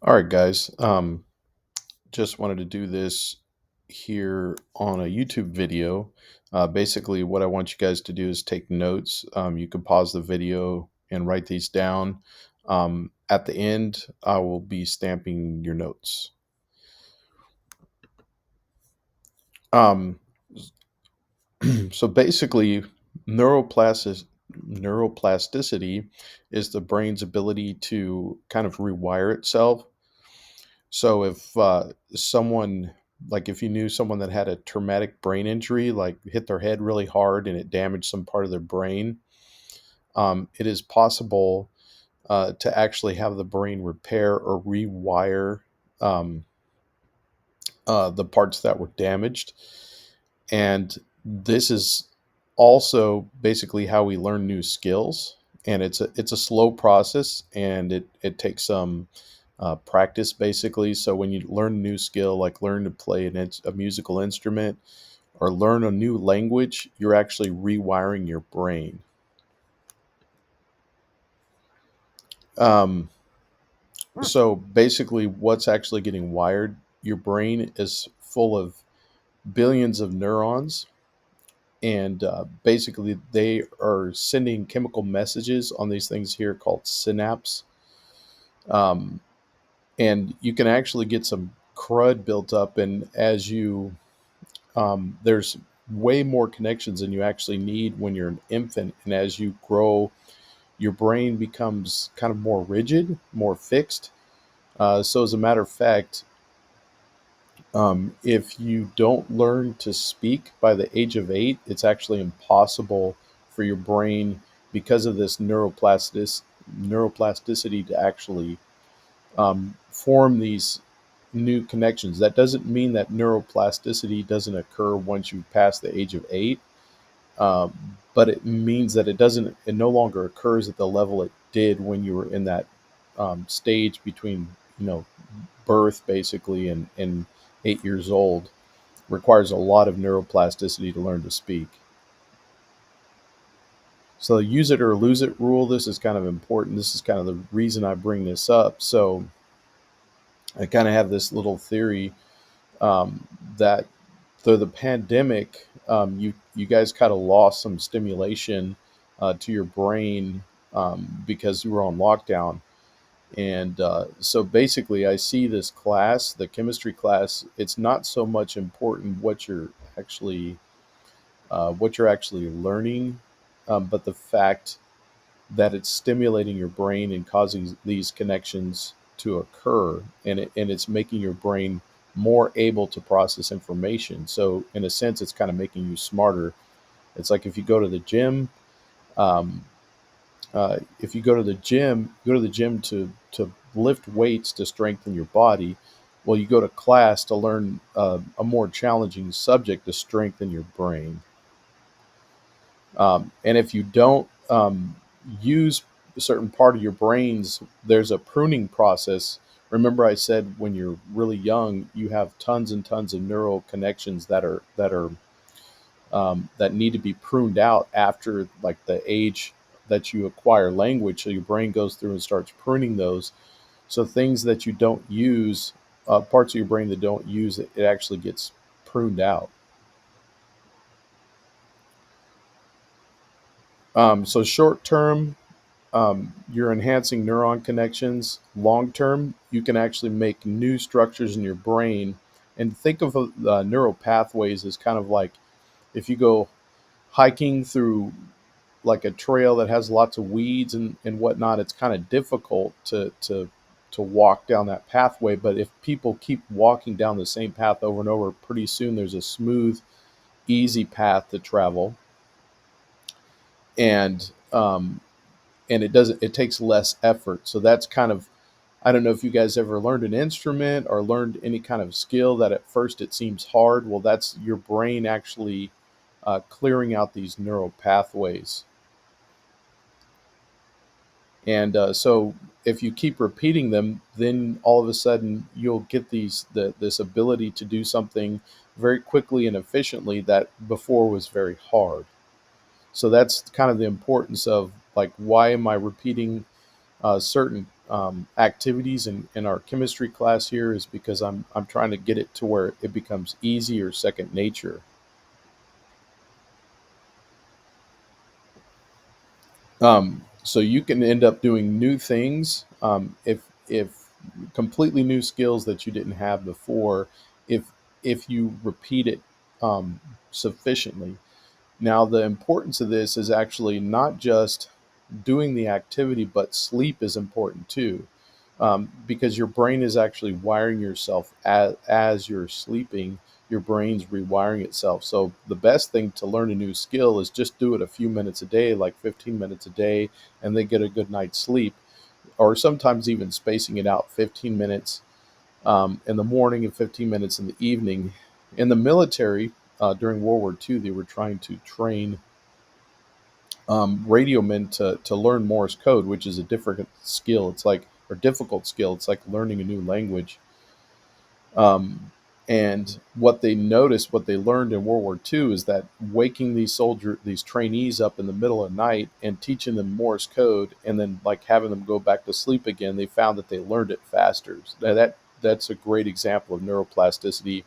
All right, guys. Just wanted to do this here on a YouTube video. Basically, what I want you guys to do is take notes. You can pause the video and write these down. At the end, I will be stamping your notes. Um, so basically, neuroplastic, neuroplasticity is the brain's ability to kind of rewire itself. So if someone, like if you knew someone that had a traumatic brain injury, like hit their head really hard and it damaged some part of their brain, it is possible to actually have the brain repair or rewire um, the parts that were damaged. And this is also basically how we learn new skills. And it's a slow process, and it takes some practice basically. So when you learn a new skill, like learn to play a musical instrument or learn a new language, you're actually rewiring your brain. Um, so basically, what's actually getting wired? Your brain is full of billions of neurons, and basically they are sending chemical messages on these things here called synapse. Um, and you can actually get some crud built up, and as you there's way more connections than you actually need when you're an infant, and as you grow, your brain becomes kind of more rigid, more fixed. So as a matter of fact, if you don't learn to speak by the age of 8, it's actually impossible for your brain, because of this neuroplasticity, to actually form these new connections. That doesn't mean that neuroplasticity doesn't occur once you pass the age of 8, but it means that it no longer occurs at the level it did when you were in that stage between, birth basically and 8 years old. Requires a lot of neuroplasticity to learn to speak. So the use it or lose it rule, this is kind of important. This is kind of the reason I bring this up. So I kind of have this little theory, that through the pandemic, you guys kind of lost some stimulation to your brain, because you were on lockdown. And so basically, I see this class, the chemistry class. It's not so much important what you're actually learning, but the fact that it's stimulating your brain and causing these connections to occur, and it's making your brain more able to process information. So in a sense, it's kind of making you smarter. It's like if you go to the gym, um, if you go to the gym to lift weights to strengthen your body. Well, you go to class to learn a more challenging subject to strengthen your brain. And if you don't use a certain part of your brains, there's a pruning process. Remember, I said when you're really young, you have tons and tons of neural connections that need to be pruned out after like the age that you acquire language. So your brain goes through and starts pruning those. So things that you don't use, parts of your brain that don't use it, it actually gets pruned out. So short term, you're enhancing neuron connections. Long term, you can actually make new structures in your brain. And think of neural pathways as kind of like if you go hiking through like a trail that has lots of weeds and whatnot, it's kind of difficult to walk down that pathway. But if people keep walking down the same path over and over, pretty soon there's a smooth, easy path to travel. And it takes less effort. So that's kind of, I don't know if you guys ever learned an instrument or learned any kind of skill that at first it seems hard. Well, that's your brain actually clearing out these neural pathways. And so if you keep repeating them, then all of a sudden you'll get this ability to do something very quickly and efficiently that before was very hard. So that's kind of the importance of like, why am I repeating certain activities in our chemistry class here is because I'm trying to get it to where it becomes easy or second nature. So you can end up doing new things, if completely new skills that you didn't have before, if if you repeat it sufficiently. Now, the importance of this is actually not just doing the activity, but sleep is important too, because your brain is actually wiring yourself as you're sleeping. Your brain's rewiring itself. So, the best thing to learn a new skill is just do it a few minutes a day, like 15 minutes a day, and then get a good night's sleep, or sometimes even spacing it out 15 minutes in the morning and 15 minutes in the evening. In the military, during World War II, they were trying to train radio men to learn Morse code, which is a different skill. It's like, or difficult skill. It's like learning a new language. Um, and what they noticed, what they learned in World War II, is that waking these trainees up in the middle of the night and teaching them Morse code, and then like having them go back to sleep again, they found that they learned it faster. That's a great example of neuroplasticity,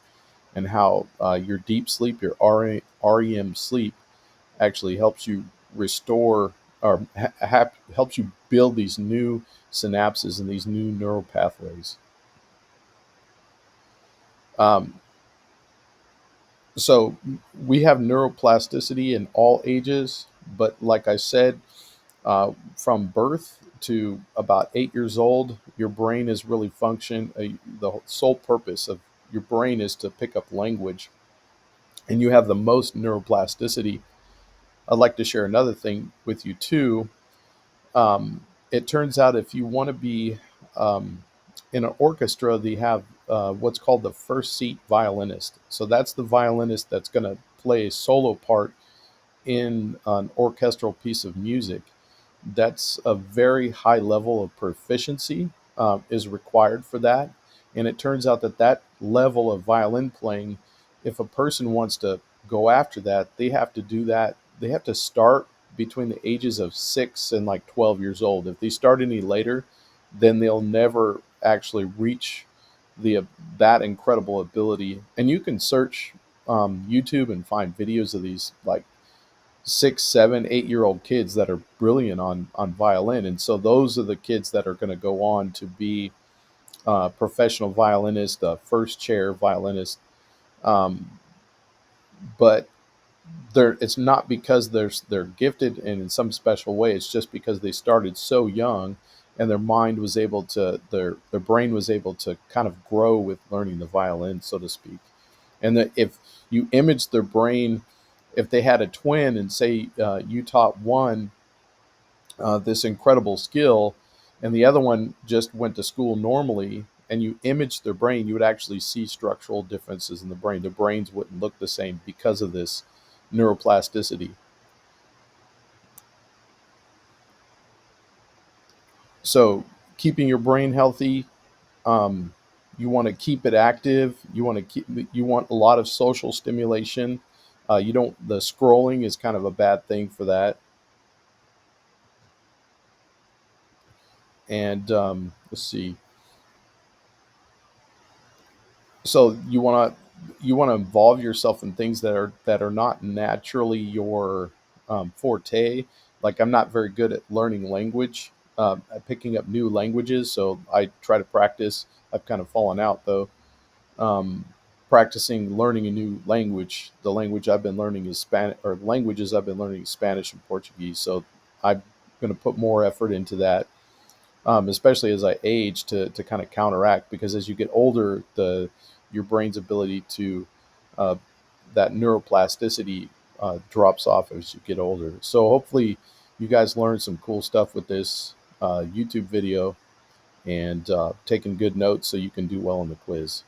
and how your deep sleep, your REM sleep, actually helps you restore, or helps you build these new synapses and these new neural pathways. Um, so we have neuroplasticity in all ages, but like I said, from birth to about 8 years old, your brain is really function. The sole purpose of your brain is to pick up language, and you have the most neuroplasticity. I'd like to share another thing with you too. It turns out if you want to be um, in an orchestra, they have what's called the first seat violinist. So that's the violinist that's going to play a solo part in an orchestral piece of music. That's a very high level of proficiency is required for that. And it turns out that that level of violin playing, if a person wants to go after that, they have to do that. They have to start between the ages of 6 and like 12 years old. If they start any later, then they'll never actually reach the that incredible ability. And you can search YouTube and find videos of these like 6, 7, 8 year old kids that are brilliant on violin, and so those are the kids that are going to go on to be professional violinist, first chair violinist. Um, but it's not because they're gifted and in some special way. It's just because they started so young, and their mind was able to their brain was able to kind of grow with learning the violin, so to speak. And that if you image their brain, if they had a twin and say you taught one this incredible skill, and the other one just went to school normally, and you image their brain, you would actually see structural differences in the brain. The brains wouldn't look the same because of this neuroplasticity. So, keeping your brain healthy, um, you want to keep it active. You want a lot of social stimulation. You don't the scrolling is kind of a bad thing for that. And let's see. So you want to involve yourself in things that are not naturally your forte. Like, I'm not very good at learning language, at picking up new languages, so I try to practice. I've kind of fallen out though. um, Practicing learning a new language. The language I've been learning is Spanish, or languages I've been learning is Spanish and Portuguese. So I'm going to put more effort into that, especially as I age, to kind of counteract, because as you get older, your brain's ability to uh, that neuroplasticity drops off as you get older. So hopefully you guys learned some cool stuff with this YouTube video, and taking good notes so you can do well in the quiz.